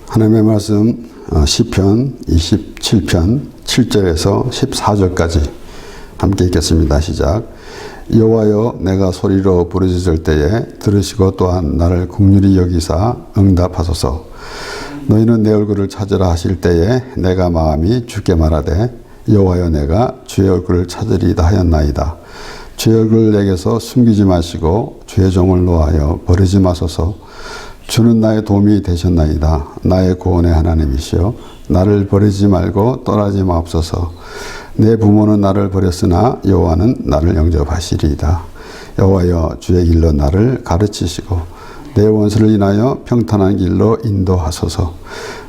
하나님의 말씀 시편 27편 7절에서 14절까지 함께 읽겠습니다. 시작. 여호와여, 내가 소리로 부르짖을 때에 들으시고 또한 나를 긍휼히 여기사 응답하소서. 너희는 내 얼굴을 찾으라 하실 때에 내가 마음이 주께 말하되 여호와여, 내가 주의 얼굴을 찾으리이다 하였나이다. 주의 얼굴을 내게서 숨기지 마시고 주의 종을 노하여 버리지 마소서. 주는 나의 도움이 되셨나이다. 나의 구원의 하나님이시여, 나를 버리지 말고 떠나지 마옵소서. 내 부모는 나를 버렸으나 여호와는 나를 영접하시리이다. 여호와여, 주의 길로 나를 가르치시고 내 원수를 인하여 평탄한 길로 인도하소서.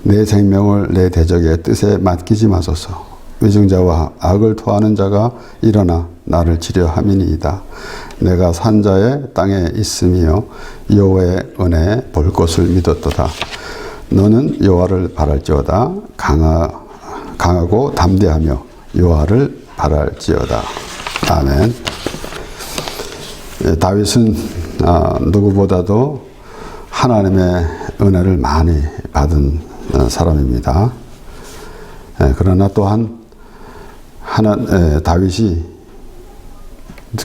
내 생명을 내 대적의 뜻에 맡기지 마소서. 위증자와 악을 토하는 자가 일어나 나를 치려함이니이다. 내가 산자의 땅에 있으며 여호와의 은혜에 볼 것을 믿었도다. 너는 여호와를 바랄지어다. 강하고 담대하며 여호와를 바랄지어다. 아멘. 다윗은 누구보다도 하나님의 은혜를 많이 받은 사람입니다. 그러나 또한 다윗이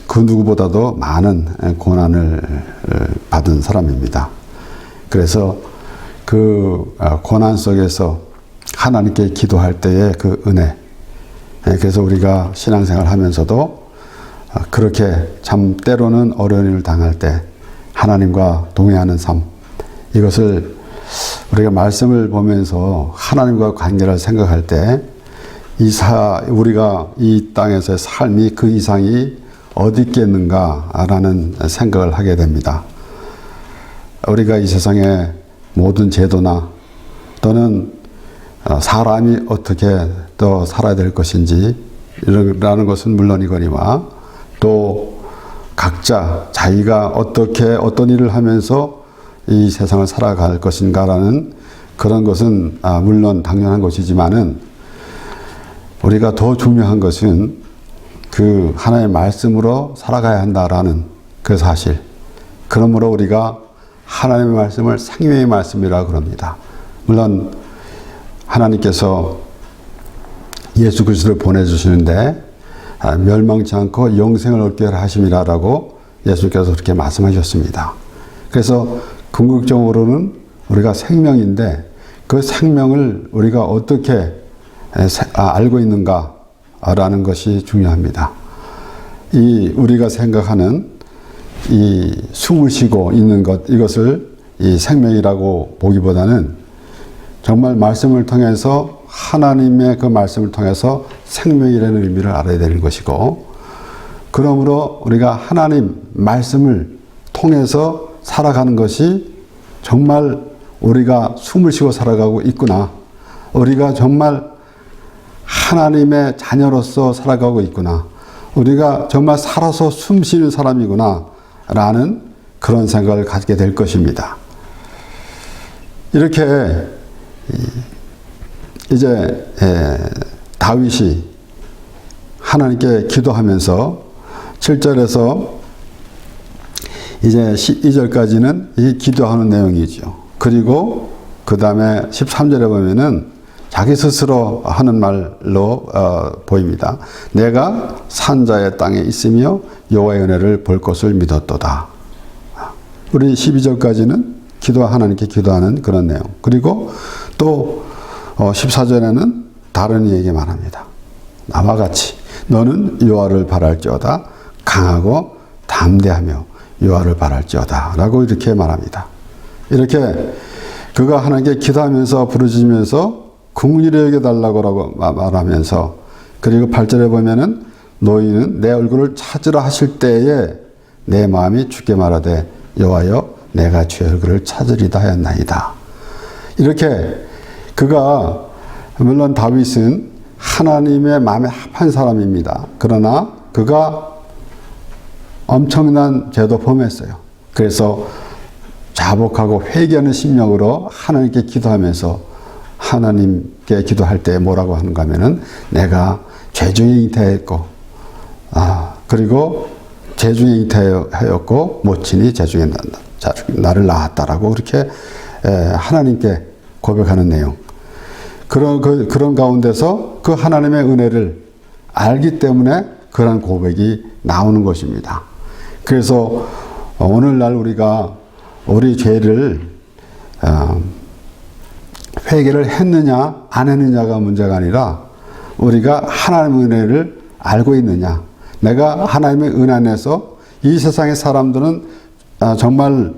그 누구보다도 많은 고난을 받은 사람입니다. 그래서 그 고난 속에서 하나님께 기도할 때의 그 은혜, 그래서 우리가 신앙생활 하면서도 그렇게 참 때로는 어려운 일을 당할 때 하나님과 동행하는 삶, 이것을 우리가 말씀을 보면서 하나님과 관계를 생각할 때 우리가 이 땅에서의 삶이 그 이상이 어디 있겠는가라는 생각을 하게 됩니다. 우리가 이 세상의 모든 제도나 또는 사람이 어떻게 더 살아야 될 것인지 라는 것은 물론이거니와 또 각자 자기가 어떤 일을 하면서 이 세상을 살아갈 것인가라는 그런 것은 물론 당연한 것이지만은 우리가 더 중요한 것은 그 하나님의 말씀으로 살아가야 한다라는 그 사실. 그러므로 우리가 하나님의 말씀을 생명의 말씀이라고 그럽니다. 물론 하나님께서 예수 그리스도를 보내주시는데 멸망치 않고 영생을 얻게 하심이라고 예수께서 그렇게 말씀하셨습니다. 그래서 궁극적으로는 우리가 생명인데 그 생명을 우리가 어떻게 알고 있는가라는 것이 중요합니다. 우리가 생각하는 이 숨을 쉬고 있는 것, 이것을 이 생명이라고 보기보다는 정말 말씀을 통해서 하나님의 그 말씀을 통해서 생명이라는 의미를 알아야 되는 것이고, 그러므로 우리가 하나님 말씀을 통해서 살아가는 것이 정말 우리가 숨을 쉬고 살아가고 있구나, 우리가 정말 하나님의 자녀로서 살아가고 있구나, 우리가 정말 살아서 숨쉬는 사람이구나 라는 그런 생각을 가지게 될 것입니다. 이렇게 이제 다윗이 하나님께 기도하면서 7절에서 이제 12절까지는 이 기도하는 내용이죠. 그리고 그 다음에 13절에 보면은 자기 스스로 하는 말로 보입니다. 내가 산자의 땅에 있으며 여호와의 은혜를 볼 것을 믿었도다. 우리 12절까지는 하나님께 기도하는 그런 내용. 그리고 또 14절에는 다른 이에게 말합니다. 나와 같이 너는 여호와를 바랄지어다. 강하고 담대하며 여호와를 바랄지어다 라고 이렇게 말합니다. 이렇게 그가 하나님께 기도하면서 부르짖으면서 긍휼히 여겨달라고 말하면서, 그리고 8절에 보면은 너희는 내 얼굴을 찾으라 하실 때에 내 마음이 주께 말하되 여호와여, 내가 주의 얼굴을 찾으리다 하였나이다. 이렇게 그가, 물론 다윗은 하나님의 마음에 합한 사람입니다. 그러나 그가 엄청난 죄도 범했어요. 그래서 자복하고 회개하는 심령으로 하나님께 기도하면서 하나님께 기도할 때 뭐라고 하는가 하면은 내가 죄 중에 잉태했고, 그리고 죄 중에 잉태하였고 모친이 죄 중에 나를 낳았다라고 그렇게 하나님께 고백하는 내용. 그런 가운데서 그 하나님의 은혜를 알기 때문에 그런 고백이 나오는 것입니다. 그래서 오늘날 우리가 우리 죄를 회개를 했느냐 안 했느냐가 문제가 아니라 우리가 하나님의 은혜를 알고 있느냐. 내가 하나님의 은혜 안에서 이 세상의 사람들은 정말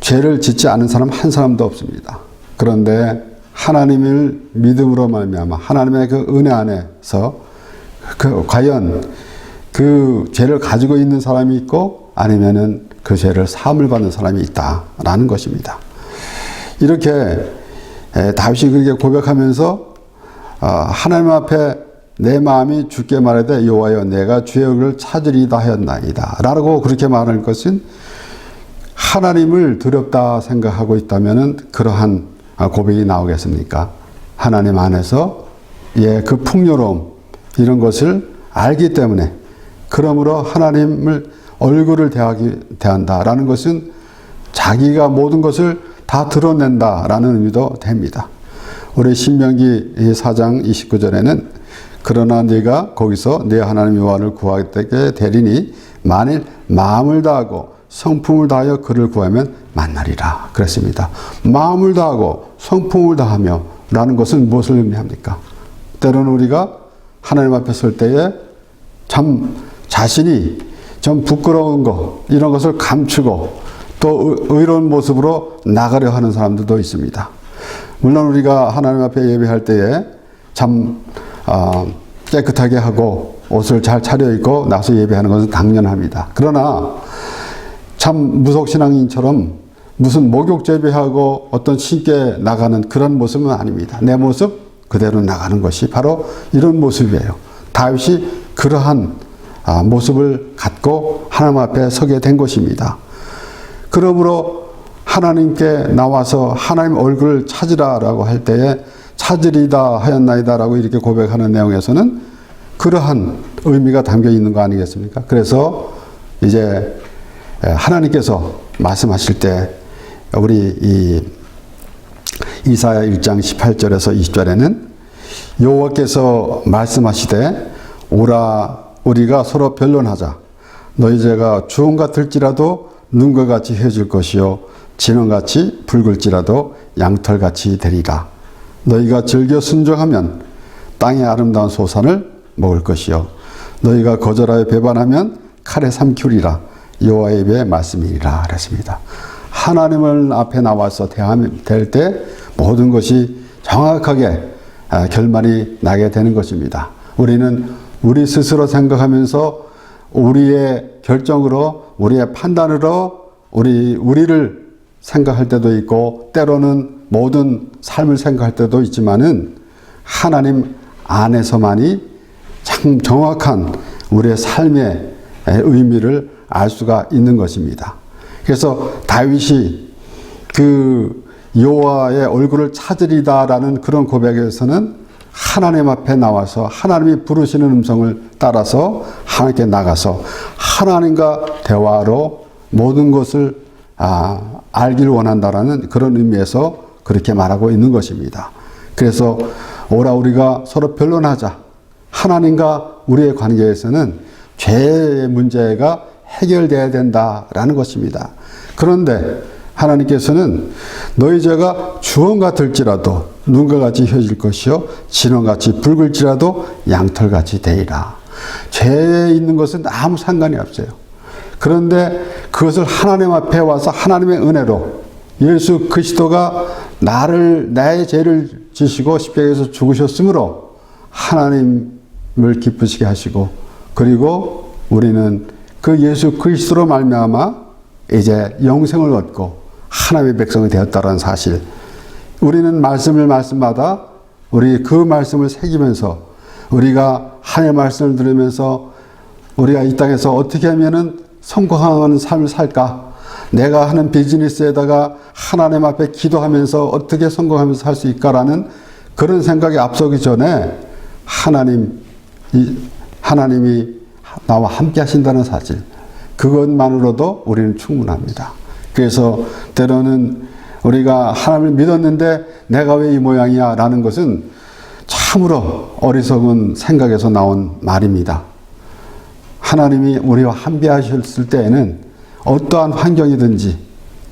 죄를 짓지 않은 사람 한 사람도 없습니다. 그런데 하나님을 믿음으로 말미암아 하나님의 그 은혜 안에서 과연 그 죄를 가지고 있는 사람이 있고 아니면은 그 죄를 사함을 받는 사람이 있다라는 것입니다. 이렇게 다윗이 그렇게 고백하면서 하나님 앞에 내 마음이 주께 말하되 여호와여 내가 주의 얼굴을 찾으리다 하였나이다 라고 그렇게 말할 것은 하나님을 두렵다 생각하고 있다면은 그러한 고백이 나오겠습니까? 하나님 안에서 그 풍요로움 이런 것을 알기 때문에 그러므로 하나님을 얼굴을 대한다라는 것은 자기가 모든 것을 다 드러낸다라는 의미도 됩니다. 우리 신명기 4장 29절에는 그러나 네가 거기서 네 하나님 여호와를 구하게 되리니 만일 마음을 다하고 성품을 다하여 그를 구하면 만나리라 그랬습니다. 마음을 다하고 성품을 다하며 라는 것은 무엇을 의미합니까? 때로는 우리가 하나님 앞에 설 때에 참 자신이 좀 부끄러운 것 이런 것을 감추고 또 의로운 모습으로 나가려 하는 사람들도 있습니다. 물론 우리가 하나님 앞에 예배할 때에 참 깨끗하게 하고 옷을 잘 차려입고 나서 예배하는 것은 당연합니다. 그러나 참 무속신앙인처럼 무슨 목욕 제비하고 어떤 신께 나가는 그런 모습은 아닙니다. 내 모습 그대로 나가는 것이 바로 이런 모습이에요. 다윗이 그러한 모습을 갖고 하나님 앞에 서게 된 것입니다. 그러므로 하나님께 나와서 하나님 얼굴을 찾으라라고 할 때에 찾으리다 하였나이다 라고 이렇게 고백하는 내용에서는 그러한 의미가 담겨 있는 거 아니겠습니까? 그래서 이제 하나님께서 말씀하실 때 우리 이사야 1장 18절에서 20절에는 여호와께서 말씀하시되 오라 우리가 서로 변론하자 너희 죄가 주홍 같을지라도 눈과 같이 헤어질 것이요 진홍같이 붉을지라도 양털같이 되리라. 너희가 즐겨 순종하면 땅의 아름다운 소산을 먹을 것이요 너희가 거절하여 배반하면 칼에 삼키리라. 여호와의 입의 말씀이니라 그랬습니다. 하나님을 앞에 나와서 될 때 모든 것이 정확하게 결말이 나게 되는 것입니다. 우리는 우리 스스로 생각하면서 우리의 결정으로 우리의 판단으로 우리를 생각할 때도 있고 때로는 모든 삶을 생각할 때도 있지만은 하나님 안에서만이 참 정확한 우리의 삶의 의미를 알 수가 있는 것입니다. 그래서 다윗이 그 여호와의 얼굴을 찾으리다라는 그런 고백에서는 하나님 앞에 나와서 하나님이 부르시는 음성을 따라서 하나님께 나가서 하나님과 대화로 모든 것을 알길 원한다라는 그런 의미에서 그렇게 말하고 있는 것입니다. 그래서 오라 우리가 서로 변론하자. 하나님과 우리의 관계에서는 죄의 문제가 해결돼야 된다라는 것입니다. 그런데 하나님께서는 너희 죄가 주홍 같을지라도 눈과 같이 휘어질 것이요 진홍같이 붉을지라도 양털같이 되리라. 죄에 있는 것은 아무 상관이 없어요. 그런데 그것을 하나님 앞에 와서 하나님의 은혜로 예수 그리스도가 나의 죄를 지시고 십자가에서 죽으셨으므로 하나님을 기쁘시게 하시고 그리고 우리는 그 예수 그리스도로 말미암아 이제 영생을 얻고 하나님의 백성이 되었다는 사실. 우리는 말씀마다 우리 그 말씀을 새기면서 우리가 하나님의 말씀을 들으면서 우리가 이 땅에서 어떻게 하면은 성공하는 삶을 살까? 내가 하는 비즈니스에다가 하나님 앞에 기도하면서 어떻게 성공하면서 살 수 있을까라는 그런 생각이 앞서기 전에 하나님이 나와 함께 하신다는 사실. 그것만으로도 우리는 충분합니다. 그래서 때로는 우리가 하나님을 믿었는데 내가 왜 이 모양이야 라는 것은 참으로 어리석은 생각에서 나온 말입니다. 하나님이 우리와 함께하셨을 때에는 어떠한 환경이든지,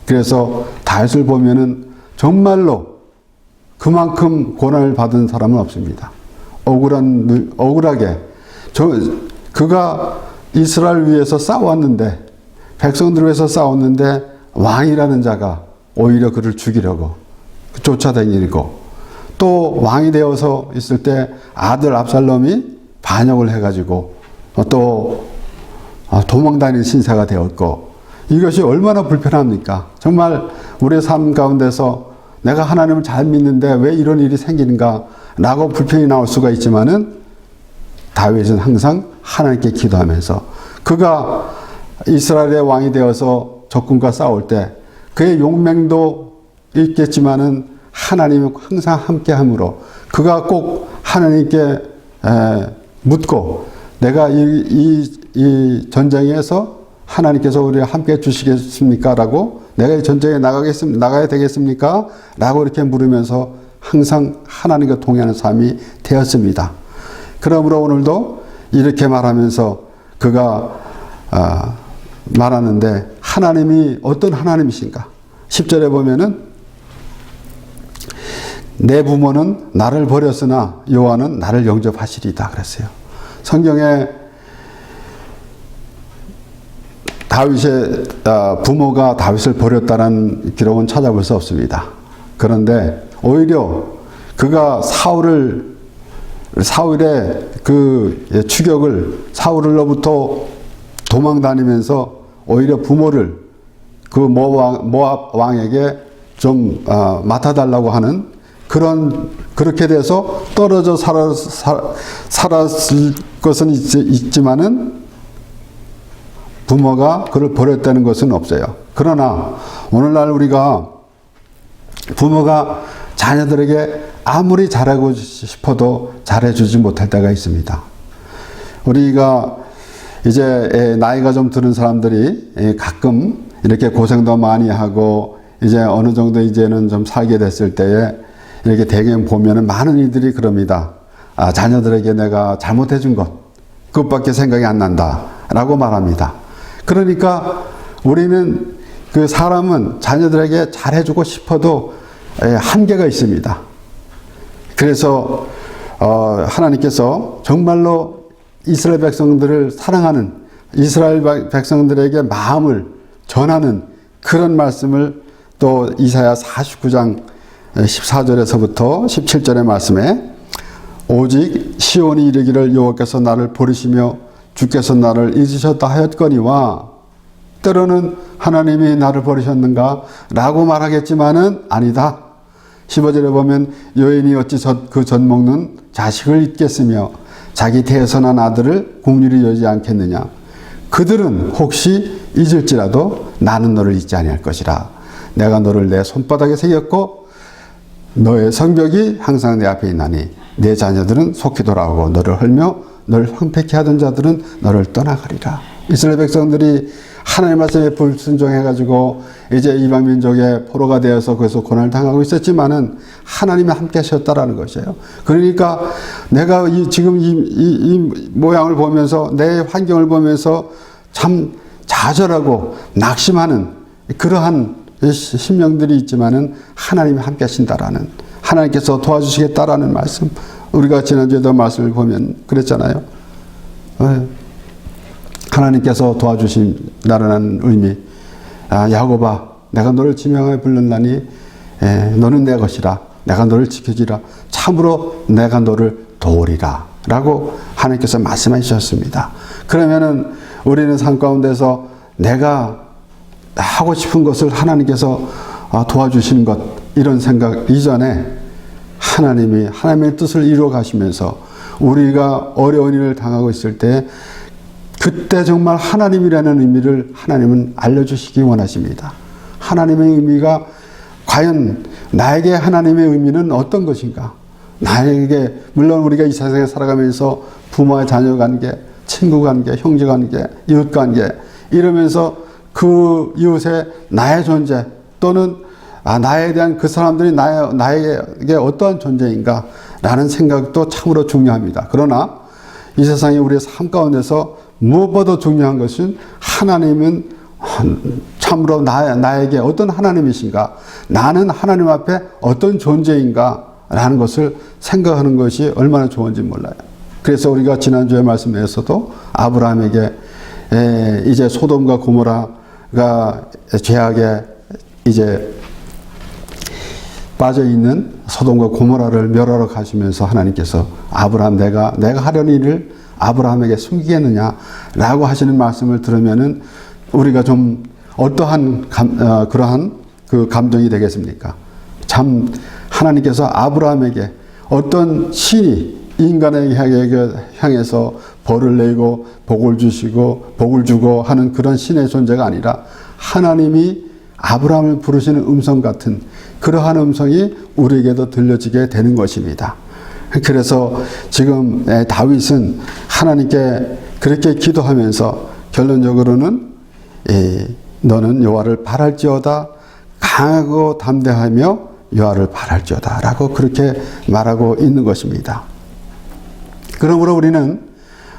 그래서 다윗을 보면은 정말로 그만큼 고난을 받은 사람은 없습니다. 억울하게 그가 이스라엘 위해서 싸웠는데, 백성들을 위해서 싸웠는데 왕이라는 자가 오히려 그를 죽이려고 쫓아다니고, 또 왕이 되어서 있을 때 아들 압살롬이 반역을 해가지고 또 도망다니는 신세가 되었고, 이것이 얼마나 불편합니까? 정말 우리의 삶 가운데서 내가 하나님을 잘 믿는데 왜 이런 일이 생기는가 라고 불평이 나올 수가 있지만은, 다윗은 항상 하나님께 기도하면서, 그가 이스라엘의 왕이 되어서 적군과 싸울 때 그의 용맹도 있겠지만은 하나님이 항상 함께함으로 그가 꼭 하나님께 묻고, 내가 이 전쟁에서 하나님께서 우리와 함께 해주시겠습니까? 라고, 내가 이 전쟁에 나가야 되겠습니까? 라고 이렇게 물으면서 항상 하나님과 동행하는 삶이 되었습니다. 그러므로 오늘도 이렇게 말하면서 그가 말하는데, 하나님이 어떤 하나님이신가? 10절에 보면은 내 부모는 나를 버렸으나 여호와는 나를 영접하시리다 그랬어요. 성경에 다윗의 부모가 다윗을 버렸다는 기록은 찾아볼 수 없습니다. 그런데 오히려 그가 사울의 그 추격을, 사울로부터 도망 다니면서 오히려 부모를 그 모압 왕에게 좀 맡아달라고 하는 그렇게 돼서 떨어져 살았을 것은 있지만은 부모가 그를 버렸다는 것은 없어요. 그러나 오늘날 우리가 부모가 자녀들에게 아무리 잘하고 싶어도 잘해주지 못할 때가 있습니다. 우리가 이제 나이가 좀 드는 사람들이 가끔 이렇게 고생도 많이 하고 이제 어느 정도 이제는 좀 살게 됐을 때에 이렇게 대개 보면은 많은 이들이 그럽니다. 자녀들에게 내가 잘못해 준 것, 그것밖에 생각이 안 난다 라고 말합니다. 그러니까 우리는, 그 사람은 자녀들에게 잘해주고 싶어도 한계가 있습니다. 그래서 하나님께서 정말로 이스라엘 백성들을 사랑하는, 이스라엘 백성들에게 마음을 전하는 그런 말씀을 또 이사야 49장 14절에서부터 17절의 말씀에, 오직 시온이 이르기를 여호와께서 나를 버리시며 주께서 나를 잊으셨다 하였거니와, 때로는 하나님이 나를 버리셨는가 라고 말하겠지만은 아니다. 15절에 보면 여인이 어찌 그 젖 먹는 자식을 잊겠으며 자기 태어난 아들을 긍휼히 여기지 않겠느냐. 그들은 혹시 잊을지라도 나는 너를 잊지 아니할 것이라. 내가 너를 내 손바닥에 새겼고 너의 성벽이 항상 내 앞에 있나니 내 자녀들은 속히 돌아오고 너를 헐며 너를 황폐케 하던 자들은 너를 떠나가리라. 이스라엘 백성들이 하나님 말씀에 불순종해가지고 이제 이방 민족의 포로가 되어서 거기서 고난을 당하고 있었지만은 하나님이 함께 하셨다라는 것이에요. 그러니까 내가 지금 이 모양을 보면서, 내 환경을 보면서 참 좌절하고 낙심하는 그러한 심령들이 있지만은 하나님이 함께 하신다라는, 하나님께서 도와주시겠다라는 말씀, 우리가 지난주에도 말씀을 보면 그랬잖아요. 하나님께서 도와주신다라는 의미. 야곱아, 내가 너를 지명하여 불렀나니 너는 내 것이라. 내가 너를 지켜주리라. 참으로 내가 너를 도우리라 라고 하나님께서 말씀해 주셨습니다. 그러면은 우리는 삶 가운데서 내가 하고 싶은 것을 하나님께서 도와주시는 것, 이런 생각 이전에 하나님의 뜻을 이루어 가시면서 우리가 어려운 일을 당하고 있을 때, 그때 정말 하나님이라는 의미를 하나님은 알려주시기 원하십니다. 하나님의 의미가 과연 나에게 하나님의 의미는 어떤 것인가? 나에게, 물론 우리가 이 세상에 살아가면서 부모와 자녀 관계, 친구 관계, 형제 관계, 이웃 관계, 이러면서 그 이웃의 나의 존재, 또는 나에 대한 그 사람들이 나에게 어떠한 존재인가 라는 생각도 참으로 중요합니다. 그러나 이 세상에 우리의 삶 가운데서 무엇보다 중요한 것은 하나님은 참으로 나에게 어떤 하나님이신가, 나는 하나님 앞에 어떤 존재인가 라는 것을 생각하는 것이 얼마나 좋은지 몰라요. 그래서 우리가 지난주에 말씀에서도 아브라함에게 이제 소돔과 고모라가 죄악에 이제 빠져 있는 소돔과 고모라를 멸하러 가시면서 하나님께서 아브라함 내가 하려는 일을 아브라함에게 숨기겠느냐라고 하시는 말씀을 들으면은 우리가 좀 어떠한 그러한 그 감정이 되겠습니까? 참 하나님께서 아브라함에게 어떤 신이 인간에게 향해서 벌을 내고 복을 주시고 복을 주고 하는 그런 신의 존재가 아니라 하나님이 아브라함을 부르시는 음성 같은 그러한 음성이 우리에게도 들려지게 되는 것입니다. 그래서 지금 다윗은 하나님께 그렇게 기도하면서 결론적으로는 너는 여호와를 바랄지어다, 강하고 담대하며 여호와를 바랄지어다 라고 그렇게 말하고 있는 것입니다. 그러므로 우리는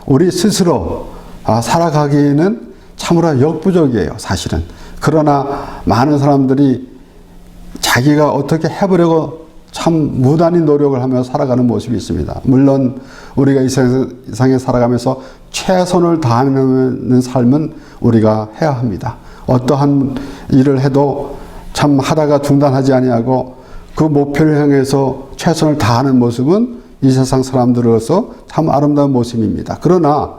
우리 스스로 살아가기에는 참으로 역부족이에요, 사실은. 그러나 많은 사람들이 자기가 어떻게 해보려고 참 무단히 노력을 하며 살아가는 모습이 있습니다. 물론 우리가 이 세상에 살아가면서 최선을 다하는 삶은 우리가 해야 합니다. 어떠한 일을 해도 참 하다가 중단하지 아니하고 그 목표를 향해서 최선을 다하는 모습은 이 세상 사람들로서 참 아름다운 모습입니다. 그러나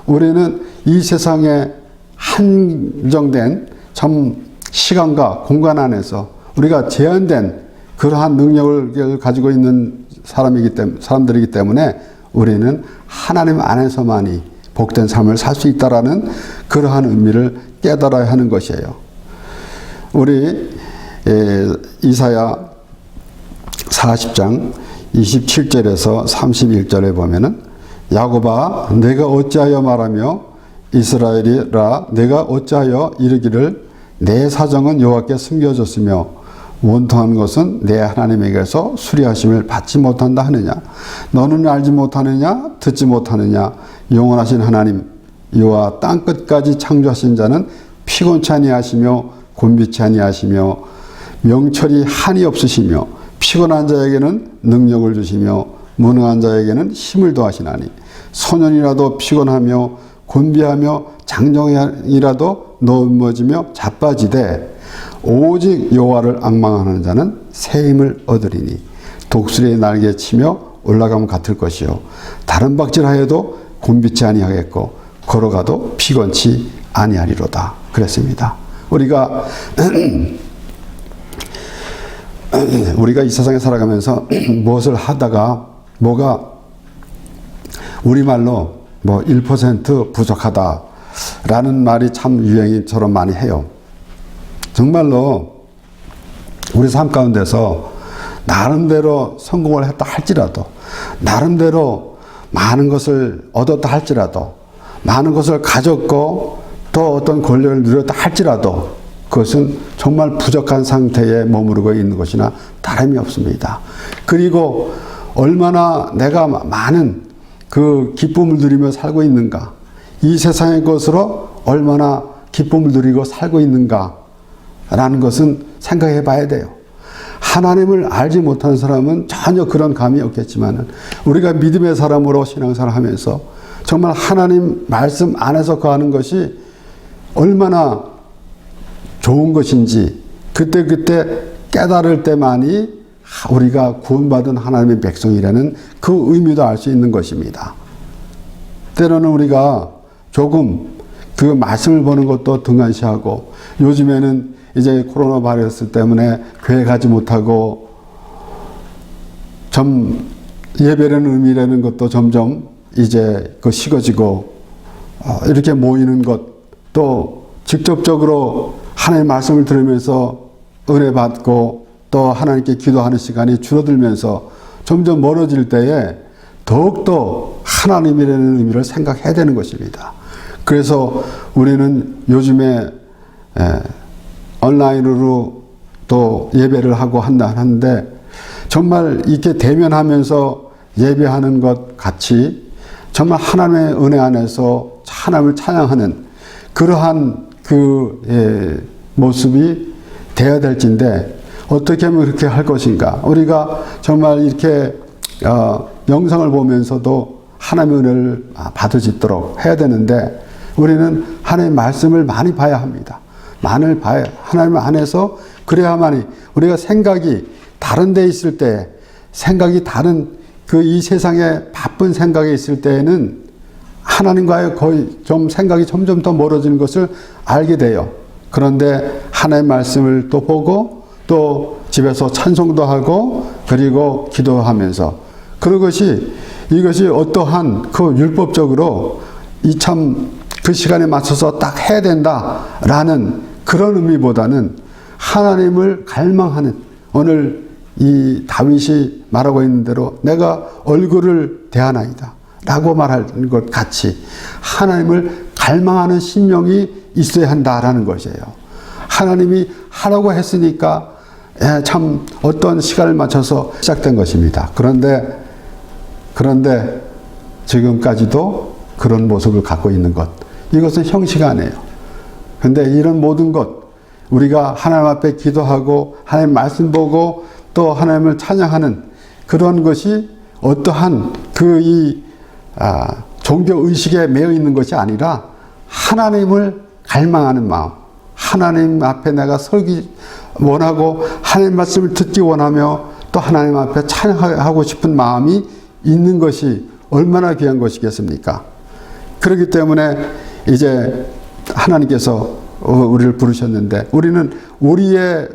우리는 이 세상에 한정된 참 시간과 공간 안에서 우리가 제한된 그러한 능력을 가지고 있는 사람들이기 때문에 우리는 하나님 안에서만이 복된 삶을 살 수 있다라는 그러한 의미를 깨달아야 하는 것이에요. 우리 이사야 40장 27절에서 31절에 보면은 야곱아 내가 어찌하여 말하며 이스라엘이라 내가 어찌하여 이르기를 내 사정은 여호와께 숨겨졌으며 원통한 것은 내 하나님에게서 수리하심을 받지 못한다 하느냐. 너는 알지 못하느냐 듣지 못하느냐. 영원하신 하나님 여호와 땅끝까지 창조하신 자는 피곤치 아니하시며 곤비치 아니하시며 명철이 한이 없으시며 피곤한 자에게는 능력을 주시며 무능한 자에게는 힘을 더하시나니 소년이라도 피곤하며 곤비하며 장정이라도 넘어지며 자빠지되 오직 여호와를 앙망하는 자는 새 힘을 얻으리니 독수리의 날개 치며 올라가면 같을 것이요 다른 박질하여도 곤비치 아니하겠고 걸어가도 피곤치 아니하리로다 그랬습니다. 우리가 이 세상에 살아가면서 무엇을 하다가 뭐가 우리말로 1% 부족하다라는 말이 참 유행처럼 많이 해요. 정말로 우리 삶 가운데서 나름대로 성공을 했다 할지라도 나름대로 많은 것을 얻었다 할지라도 많은 것을 가졌고 또 어떤 권력을 누렸다 할지라도 그것은 정말 부족한 상태에 머무르고 있는 것이나 다름이 없습니다. 그리고 얼마나 내가 많은 그 기쁨을 누리며 살고 있는가, 이 세상의 것으로 얼마나 기쁨을 누리고 살고 있는가 라는 것은 생각해 봐야 돼요. 하나님을 알지 못하는 사람은 전혀 그런 감이 없겠지만 우리가 믿음의 사람으로 신앙생활을 하면서 정말 하나님 말씀 안에서 거하는 것이 얼마나 좋은 것인지 그때그때 깨달을 때만이 우리가 구원받은 하나님의 백성이라는 그 의미도 알 수 있는 것입니다. 때로는 우리가 조금 그 말씀을 보는 것도 등한시하고 요즘에는 이제 코로나 바이러스 때문에 교회 가지 못하고 좀 예배라는 의미라는 것도 점점 이제 그 식어지고 이렇게 모이는 것 또 직접적으로 하나님의 말씀을 들으면서 은혜 받고 또 하나님께 기도하는 시간이 줄어들면서 점점 멀어질 때에 더욱더 하나님이라는 의미를 생각해야 되는 것입니다. 그래서 우리는 요즘에 온라인으로 또 예배를 하고 하는데 정말 이렇게 대면하면서 예배하는 것 같이 정말 하나님의 은혜 안에서 하나님을 찬양하는 그러한 모습이 되어야 될진데 어떻게 하면 그렇게 할 것인가. 우리가 정말 이렇게 영상을 보면서도 하나님의 은혜를 받을 수 있도록 해야 되는데 우리는 하나님의 말씀을 많이 봐야 합니다. 많이 봐야 하나님 안에서 그래야만이 우리가 생각이 다른 데 있을 때 생각이 다른 이 세상에 바쁜 생각에 있을 때에는 하나님과의 거의 좀 생각이 점점 더 멀어지는 것을 알게 돼요. 그런데 하나님의 말씀을 또 보고 또 집에서 찬송도 하고 그리고 기도하면서 이것이 어떠한 율법적으로 그 시간에 맞춰서 딱 해야 된다라는 그런 의미보다는 하나님을 갈망하는 오늘 이 다윗이 말하고 있는 대로 내가 얼굴을 대하나이다 라고 말하는 것 같이 하나님을 갈망하는 심령이 있어야 한다라는 것이에요. 하나님이 하라고 했으니까 참 어떤 시간을 맞춰서 시작된 것입니다. 그런데 지금까지도 그런 모습을 갖고 있는 것, 이것은 형식 아니에요. 근데 이런 모든 것, 우리가 하나님 앞에 기도하고 하나님 말씀 보고 또 하나님을 찬양하는 그런 것이 어떠한 종교 의식에 매여 있는 것이 아니라 하나님을 갈망하는 마음, 하나님 앞에 내가 서기 원하고 하나님 말씀을 듣기 원하며 또 하나님 앞에 찬양하고 싶은 마음이 있는 것이 얼마나 귀한 것이겠습니까? 그렇기 때문에 이제 하나님께서 우리를 부르셨는데 우리는 우리의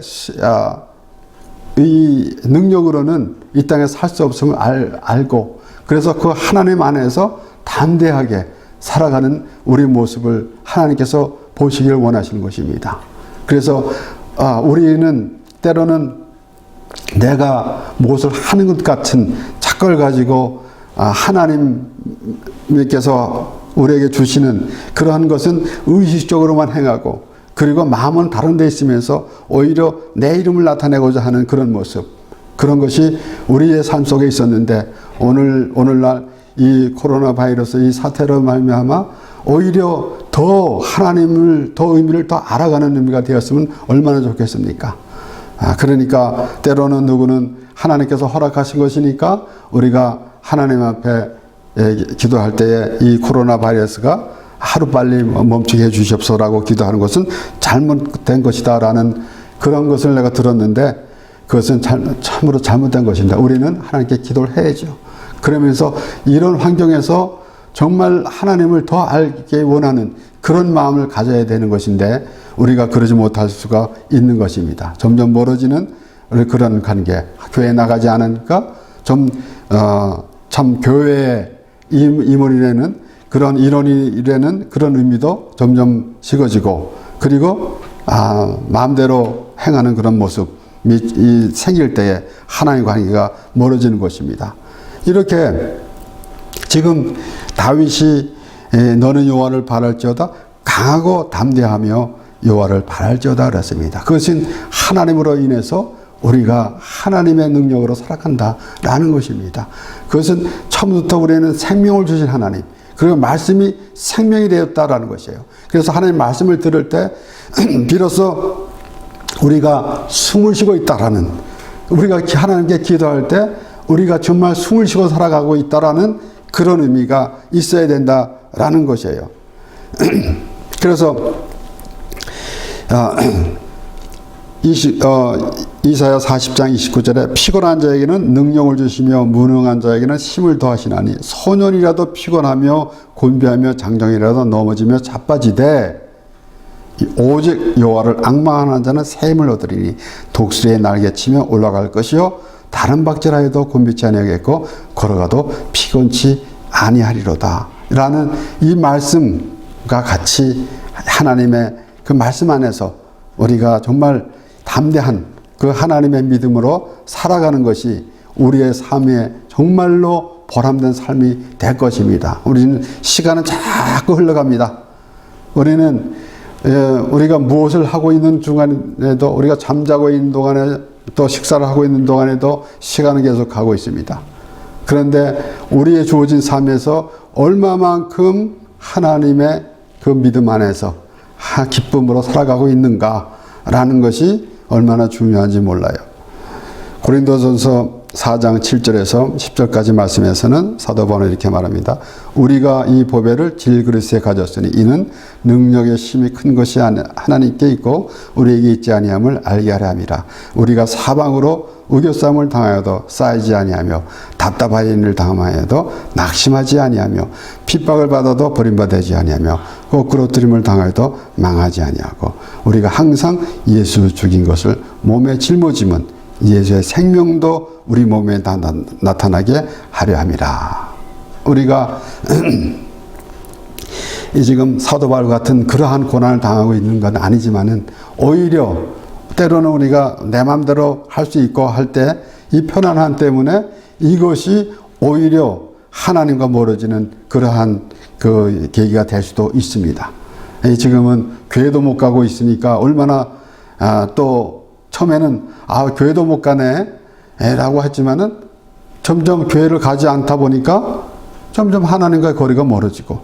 이 능력으로는 이 땅에 살 수 없음을 알고 그래서 그 하나님 안에서 담대하게 살아가는 우리 모습을 하나님께서 보시기를 원하시는 것입니다. 그래서 우리는 때로는 내가 무엇을 하는 것 같은 착각을 가지고 하나님께서 우리에게 주시는 그러한 것은 의식적으로만 행하고 그리고 마음은 다른 데 있으면서 오히려 내 이름을 나타내고자 하는 그런 모습, 그런 것이 우리의 삶 속에 있었는데 오늘날 이 코로나 바이러스 이 사태로 말미암아 오히려 더 하나님을 더 의미를 더 알아가는 의미가 되었으면 얼마나 좋겠습니까? 그러니까 때로는 누구는 하나님께서 허락하신 것이니까 우리가 하나님 앞에 기도할 때에 이 코로나 바이러스가 하루빨리 멈추게 해주시옵소서라고 기도하는 것은 잘못된 것이다라는 그런 것을 내가 들었는데 그것은 참으로 잘못된 것입니다. 우리는 하나님께 기도를 해야죠. 그러면서 이런 환경에서 정말 하나님을 더 알게 원하는 그런 마음을 가져야 되는 것인데 우리가 그러지 못할 수가 있는 것입니다. 점점 멀어지는 그런 관계, 교회에 나가지 않으니까 참 교회에 임원이라는 그런 인원이라는 그런 의미도 점점 식어지고 그리고 마음대로 행하는 그런 모습이 생길 때에 하나님의 관계가 멀어지는 것입니다. 이렇게 지금 다윗이 너는 여호와를 바랄지어다 강하고 담대하며 여호와를 바랄지어다 그랬습니다. 그것은 하나님으로 인해서 우리가 하나님의 능력으로 살아간다라는 것입니다. 그것은 처음부터 우리는 생명을 주신 하나님, 그리고 말씀이 생명이 되었다라는 것이에요. 그래서 하나님 말씀을 들을 때 비로소 우리가 숨을 쉬고 있다라는, 우리가 하나님께 기도할 때 우리가 정말 숨을 쉬고 살아가고 있다라는 그런 의미가 있어야 된다라는 것이에요. 그래서 이사야 40장 29절에 피곤한 자에게는 능력을 주시며 무능한 자에게는 힘을 더하시나니 소년이라도 피곤하며 곤비하며 장정이라도 넘어지며 자빠지되 오직 여호와를 앙망하는 자는 새 힘을 얻으리니 독수리의 날개치며 올라갈 것이요 다른 박질하여도 곤비치 아니하겠고 걸어가도 피곤치 아니하리로다 라는 이 말씀과 같이 하나님의 그 말씀 안에서 우리가 정말 담대한 그 하나님의 믿음으로 살아가는 것이 우리의 삶에 정말로 보람된 삶이 될 것입니다. 우리는 시간은 자꾸 흘러갑니다. 우리는 우리가 무엇을 하고 있는 중간에도, 우리가 잠자고 있는 동안에, 또 식사를 하고 있는 동안에도 시간은 계속 가고 있습니다. 그런데 우리의 주어진 삶에서 얼마만큼 하나님의 그 믿음 안에서 기쁨으로 살아가고 있는가라는 것이 얼마나 중요한지 몰라요. 고린도전서 4장 7절에서 10절까지 말씀에서는 사도 바울은 이렇게 말합니다. 우리가 이 보배를 질그릇에 가졌으니 이는 능력의 힘이 큰 것이 하나님께 있고 우리에게 있지 아니함을 알게 하려 함이라. 우리가 사방으로 우겨싸움을 당하여도 쌓이지 아니하며 답답한 일을 당하여도 낙심하지 아니하며 핍박을 받아도 버림받지 아니하며 거꾸로뜨림을 당하여도 망하지 아니하고 우리가 항상 예수 죽인 것을 몸에 짊어짐은 예수의 생명도 우리 몸에 나타나게 하려 함이라. 우리가 이 지금 사도 바울 같은 그러한 고난을 당하고 있는 건 아니지만은 오히려 때로는 우리가 내 마음대로 할 수 있고 할 때 이 편안함 때문에 이것이 오히려 하나님과 멀어지는 그러한 그 계기가 될 수도 있습니다. 지금은 교회도 못 가고 있으니까 얼마나 또 처음에는 교회도 못 가네 라고 했지만은 점점 교회를 가지 않다 보니까 점점 하나님과의 거리가 멀어지고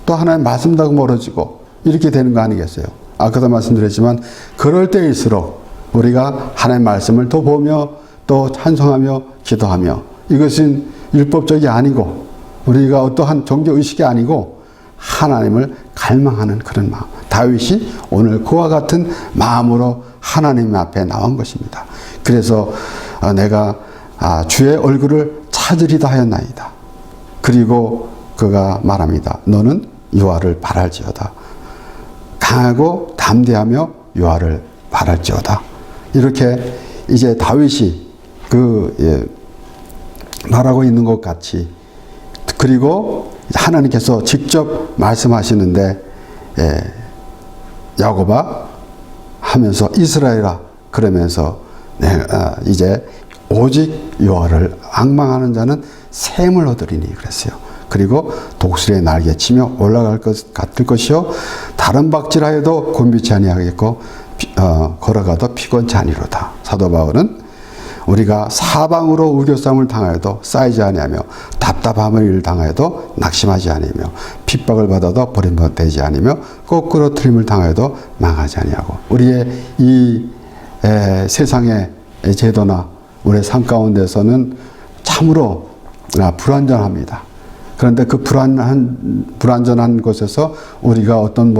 또 하나님 말씀하고 멀어지고 이렇게 되는 거 아니겠어요? 아까도 말씀드렸지만 그럴 때일수록 우리가 하나님 말씀을 더 보며 또 찬송하며 기도하며 이것은 율법적이 아니고 우리가 어떠한 종교의식이 아니고 하나님을 갈망하는 그런 마음. 다윗이 오늘 그와 같은 마음으로 하나님 앞에 나온 것입니다. 그래서 내가 주의 얼굴을 찾으리다 하였나이다. 그리고 그가 말합니다. 너는 여호와를 바랄지어다. 강하고 담대하며 여호와를 바랄지어다. 이렇게 이제 다윗이 말하고 있는 것 같이 그리고 하나님께서 직접 말씀하시는데 야곱아 하면서 이스라엘아 그러면서 이제 오직 여호와를 앙망하는 자는 샘을 얻으리니 그랬어요. 그리고 독수리의 날개치며 올라갈 것 같을 것이요 다른 박질하여도 곤비치 아니하겠고 걸어가도 피곤치 아니로다. 사도 바울은 우리가 사방으로 우겨싸움을 당하여도 쌓이지 아니하며 답답함을 당하여도 낙심하지 아니하며 핍박을 받아도 버림받지 아니하며 거꾸로 트림을 당하여도 망하지 아니하고 우리의 이 세상의 제도나 우리의 삶 가운데서는 참으로 불완전합니다. 그런데 그 불완전한 곳에서 우리가 어떤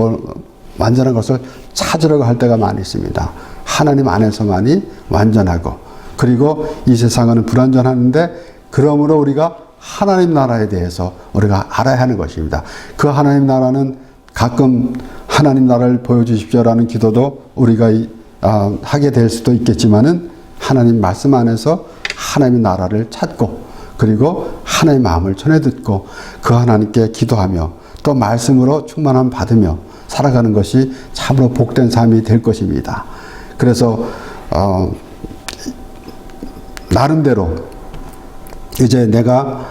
완전한 것을 찾으려고 할 때가 많이 있습니다. 하나님 안에서만이 완전하고 그리고 이 세상은 불완전한데 그러므로 우리가 하나님 나라에 대해서 우리가 알아야 하는 것입니다. 그 하나님 나라는 가끔 하나님 나라를 보여주십시오라는 기도도 우리가 하게 될 수도 있겠지만은 하나님 말씀 안에서 하나님의 나라를 찾고 그리고 하나님의 마음을 전해 듣고 그 하나님께 기도하며 또 말씀으로 충만함 받으며 살아가는 것이 참으로 복된 삶이 될 것입니다. 그래서 나름대로 이제 내가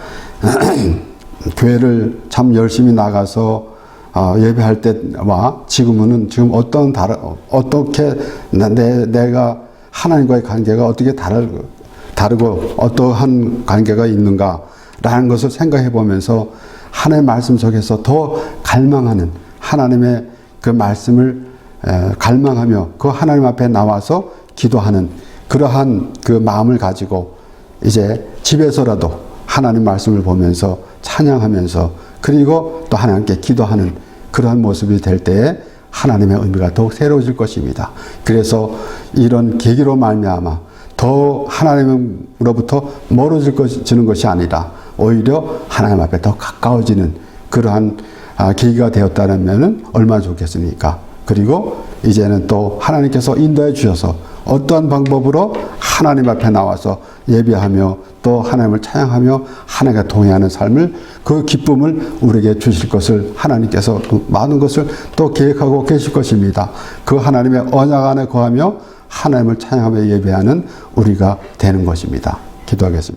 교회를 참 열심히 나가서 예배할 때와 지금 어떻게 내가 하나님과의 관계가 어떻게 다르고 어떠한 관계가 있는가라는 것을 생각해 보면서 하나님의 말씀 속에서 더 갈망하는 하나님의 그 말씀을 갈망하며 그 하나님 앞에 나와서 기도하는 그러한 그 마음을 가지고 이제 집에서라도 하나님 말씀을 보면서 찬양하면서 그리고 또 하나님께 기도하는 그러한 모습이 될 때에 하나님의 의미가 더욱 새로워질 것입니다. 그래서 이런 계기로 말미암아 더 하나님으로부터 멀어지는 것이 아니라 오히려 하나님 앞에 더 가까워지는 그러한 계기가 되었다면 얼마나 좋겠습니까? 그리고 이제는 또 하나님께서 인도해 주셔서 어떠한 방법으로 하나님 앞에 나와서 예배하며 또 하나님을 찬양하며 하나님과 동행하는 삶을 그 기쁨을 우리에게 주실 것을 하나님께서 많은 것을 또 계획하고 계실 것입니다. 그 하나님의 언약 안에 거하며 하나님을 찬양하며 예배하는 우리가 되는 것입니다. 기도하겠습니다.